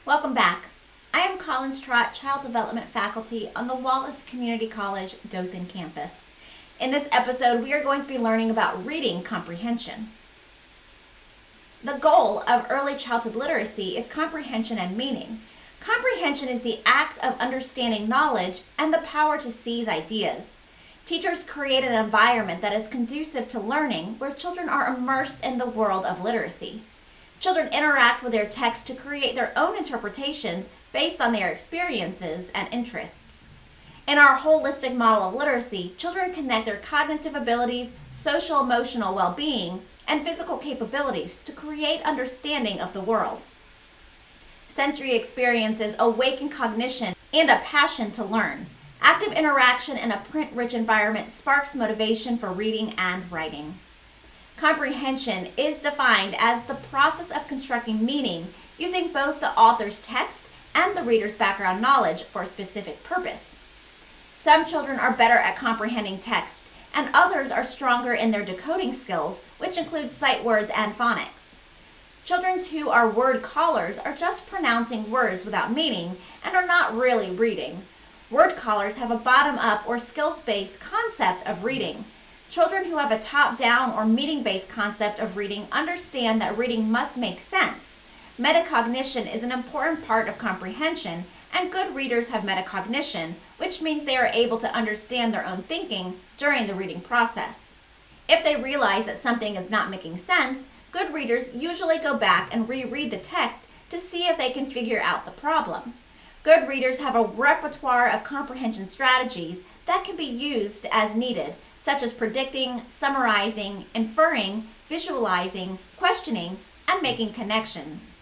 Welcome back. I am Collins Trott, Child Development Faculty on the Wallace Community College, Dothan campus. In this episode, we are going to be learning about reading comprehension. The goal of early childhood literacy is comprehension and meaning. Comprehension is the act of understanding knowledge and the power to seize ideas. Teachers create an environment that is conducive to learning where children are immersed in the world of literacy. Children interact with their text to create their own interpretations based on their experiences and interests. In our holistic model of literacy, children connect their cognitive abilities, social-emotional well-being, and physical capabilities to create understanding of the world. Sensory experiences awaken cognition and a passion to learn. Active interaction in a print-rich environment sparks motivation for reading and writing. Comprehension is defined as the process of constructing meaning using both the author's text and the reader's background knowledge for a specific purpose. Some children are better at comprehending text, and others are stronger in their decoding skills, which include sight words and phonics. Children who are word callers are just pronouncing words without meaning and are not really reading. Word callers have a bottom-up or skills-based concept of reading. Children who have a top-down or meaning-based concept of reading understand that reading must make sense. Metacognition is an important part of comprehension, and good readers have metacognition, which means they are able to understand their own thinking during the reading process. If they realize that something is not making sense, good readers usually go back and reread the text to see if they can figure out the problem. Good readers have a repertoire of comprehension strategies that can be used as needed, such as predicting, summarizing, inferring, visualizing, questioning, and making connections.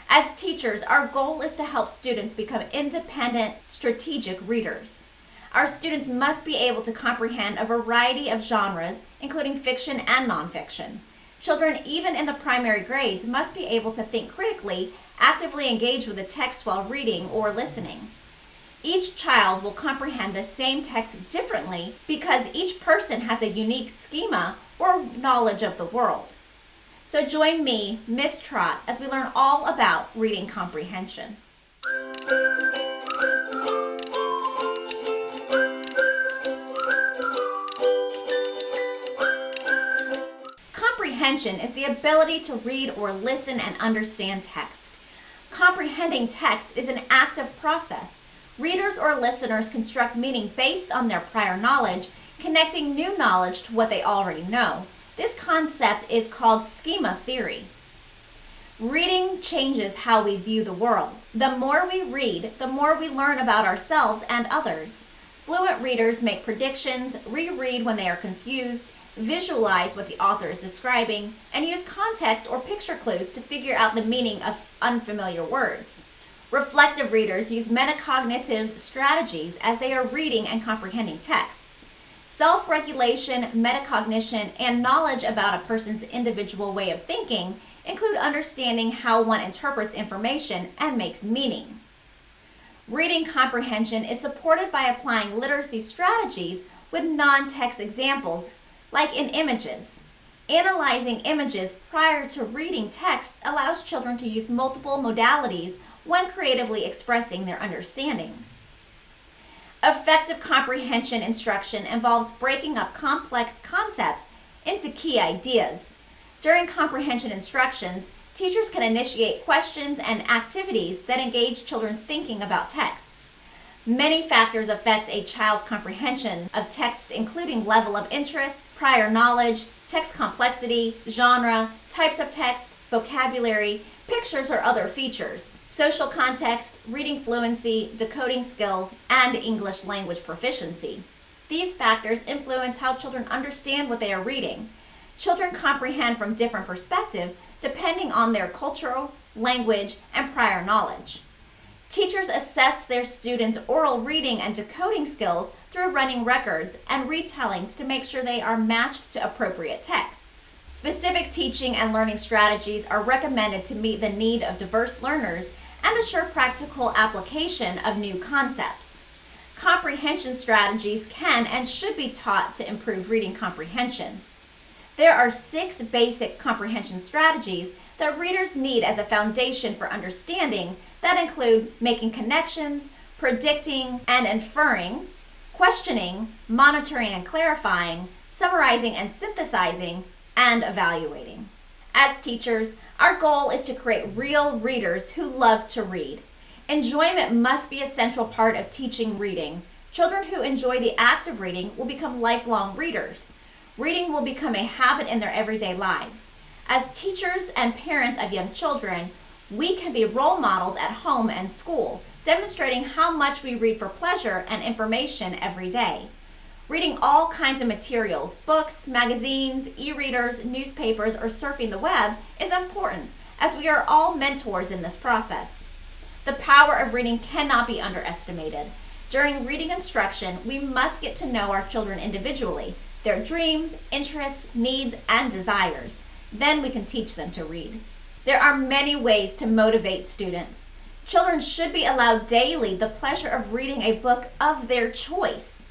As teachers, our goal is to help students become independent, strategic readers. Our students must be able to comprehend a variety of genres, including fiction and nonfiction. Children, even in the primary grades, must be able to think critically, actively engage with the text while reading or listening. Each child will comprehend the same text differently because each person has a unique schema or knowledge of the world. So join me, Miss Trott, as we learn all about reading comprehension. Comprehension is the ability to read or listen and understand text. Comprehending text is an active process. Readers or listeners construct meaning based on their prior knowledge, connecting new knowledge to what they already know. This concept is called Schema Theory. Reading changes how we view the world. The more we read, the more we learn about ourselves and others. Fluent readers make predictions, reread when they are confused, visualize what the author is describing, and use context or picture clues to figure out the meaning of unfamiliar words. Reflective readers use metacognitive strategies as they are reading and comprehending texts. Self-regulation, metacognition, and knowledge about a person's individual way of thinking include understanding how one interprets information and makes meaning. Reading comprehension is supported by applying literacy strategies with non-text examples, like in images. Analyzing images prior to reading texts allows children to use multiple modalities when creatively expressing their understandings. Effective comprehension instruction involves breaking up complex concepts into key ideas. During comprehension instructions, teachers can initiate questions and activities that engage children's thinking about texts. Many factors affect a child's comprehension of text, including level of interest, prior knowledge, text complexity, genre, types of text, vocabulary, pictures, or other features, social context, reading fluency, decoding skills, and English language proficiency. These factors influence how children understand what they are reading. Children comprehend from different perspectives depending on their cultural, language, and prior knowledge. Teachers assess their students' oral reading and decoding skills through running records and retellings to make sure they are matched to appropriate texts. Specific teaching and learning strategies are recommended to meet the need of diverse learners and assure practical application of new concepts. Comprehension strategies can and should be taught to improve reading comprehension. There are 6 basic comprehension strategies that readers need as a foundation for understanding that include making connections, predicting and inferring, questioning, monitoring and clarifying, summarizing and synthesizing, and evaluating. As teachers, our goal is to create real readers who love to read. Enjoyment must be a central part of teaching reading. Children who enjoy the act of reading will become lifelong readers. Reading will become a habit in their everyday lives. As teachers and parents of young children, we can be role models at home and school, demonstrating how much we read for pleasure and information every day. Reading all kinds of materials, books, magazines, e-readers, newspapers, or surfing the web is important, as we are all mentors in this process. The power of reading cannot be underestimated. During reading instruction, we must get to know our children individually, their dreams, interests, needs, and desires. Then we can teach them to read. There are many ways to motivate students. Children should be allowed daily the pleasure of reading a book of their choice.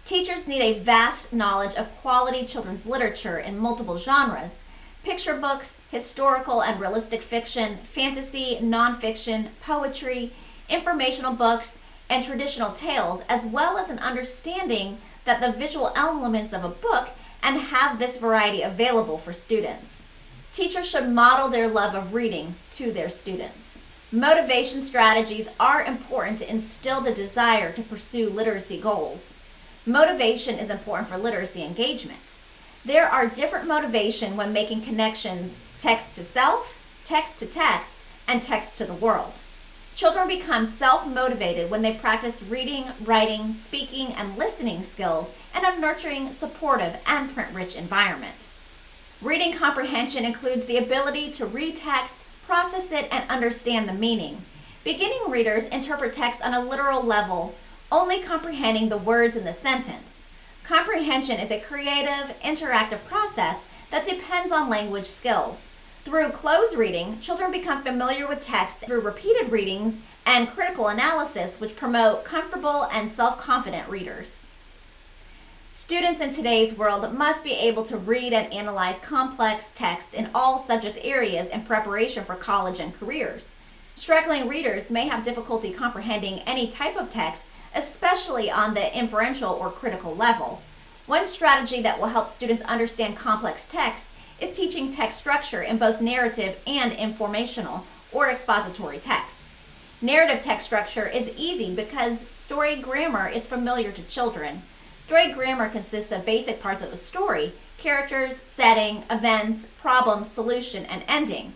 Teachers need a vast knowledge of quality children's literature in multiple genres: picture books, historical and realistic fiction, fantasy, nonfiction, poetry, informational books, and traditional tales, as well as an understanding that the visual elements of a book and have this variety available for students. Teachers should model their love of reading to their students. Motivation strategies are important to instill the desire to pursue literacy goals. Motivation is important for literacy engagement. There are different motivation when making connections: text to self, text to text, and text to the world. Children become self-motivated when they practice reading, writing, speaking, and listening skills in a nurturing, supportive, and print-rich environment. Reading comprehension includes the ability to read text, process it, and understand the meaning. Beginning readers interpret text on a literal level, only comprehending the words in the sentence. Comprehension is a creative, interactive process that depends on language skills. Through close reading, children become familiar with text through repeated readings and critical analysis, which promote comfortable and self-confident readers. Students in today's world must be able to read and analyze complex text in all subject areas in preparation for college and careers. Struggling readers may have difficulty comprehending any type of text, especially on the inferential or critical level. One strategy that will help students understand complex text is teaching text structure in both narrative and informational or expository texts. Narrative text structure is easy because story grammar is familiar to children. Story grammar consists of basic parts of a story: characters, setting, events, problem, solution, and ending.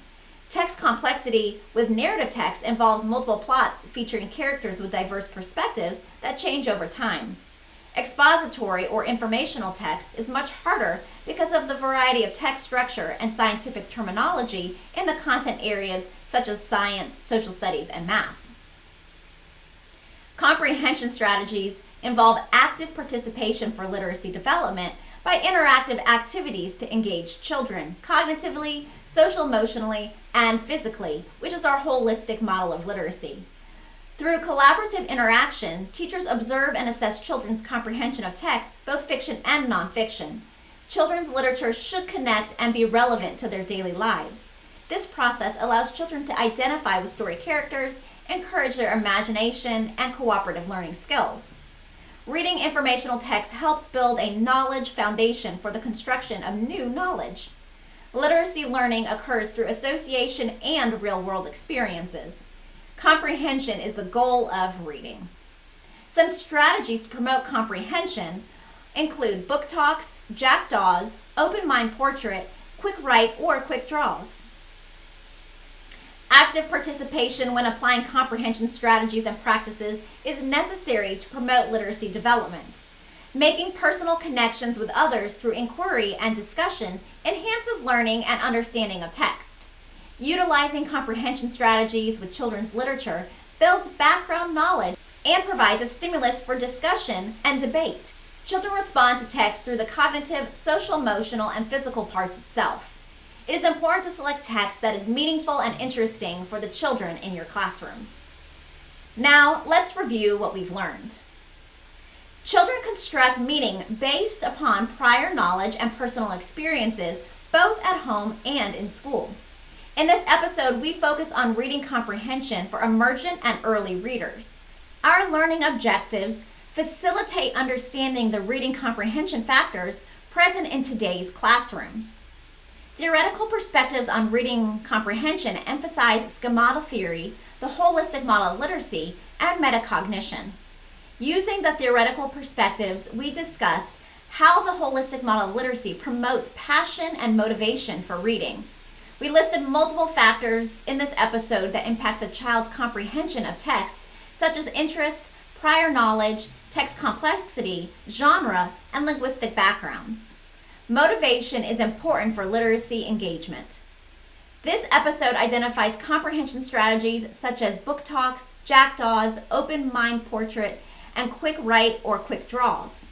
Text complexity with narrative text involves multiple plots featuring characters with diverse perspectives that change over time. Expository or informational text is much harder because of the variety of text structure and scientific terminology in the content areas such as science, social studies, and math. Comprehension strategies involve active participation for literacy development by interactive activities to engage children cognitively, social-emotionally, and physically, which is our holistic model of literacy. Through collaborative interaction, teachers observe and assess children's comprehension of text, both fiction and nonfiction. Children's literature should connect and be relevant to their daily lives. This process allows children to identify with story characters, encourage their imagination, and cooperative learning skills. Reading informational text helps build a knowledge foundation for the construction of new knowledge. Literacy learning occurs through association and real-world experiences. Comprehension is the goal of reading. Some strategies to promote comprehension include book talks, jackdaws, open mind portrait, quick write, or quick draws. Active participation when applying comprehension strategies and practices is necessary to promote literacy development. Making personal connections with others through inquiry and discussion enhances learning and understanding of text. Utilizing comprehension strategies with children's literature builds background knowledge and provides a stimulus for discussion and debate. Children respond to text through the cognitive, social, emotional, and physical parts of self. It is important to select text that is meaningful and interesting for the children in your classroom. Now, let's review what we've learned. Children construct meaning based upon prior knowledge and personal experiences, both at home and in school. In this episode, we focus on reading comprehension for emergent and early readers. Our learning objectives facilitate understanding the reading comprehension factors present in today's classrooms. Theoretical perspectives on reading comprehension emphasize Schema Theory, the holistic model of literacy, and metacognition. Using the theoretical perspectives, we discussed how the holistic model of literacy promotes passion and motivation for reading. We listed multiple factors in this episode that impacts a child's comprehension of text, such as interest, prior knowledge, text complexity, genre, and linguistic backgrounds. Motivation is important for literacy engagement. This episode identifies comprehension strategies such as book talks, jackdaws, open mind portrait, and quick write or quick draws.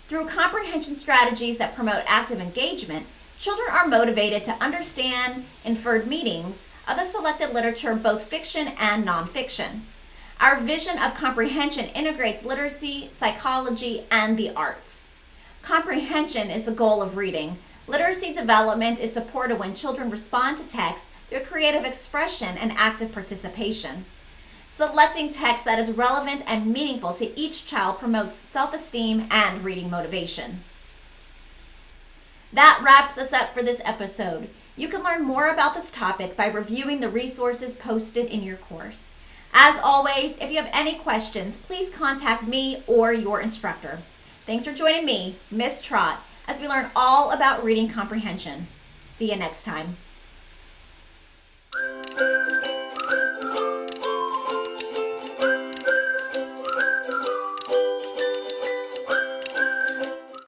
Through comprehension strategies that promote active engagement, children are motivated to understand inferred meanings of the selected literature, both fiction and nonfiction. Our vision of comprehension integrates literacy, psychology, and the arts. Comprehension is the goal of reading. Literacy development is supported when children respond to text through creative expression and active participation. Selecting text that is relevant and meaningful to each child promotes self-esteem and reading motivation. That wraps us up for this episode. You can learn more about this topic by reviewing the resources posted in your course. As always, if you have any questions, please contact me or your instructor. Thanks for joining me, Miss Trott, as we learn all about reading comprehension. See you next time.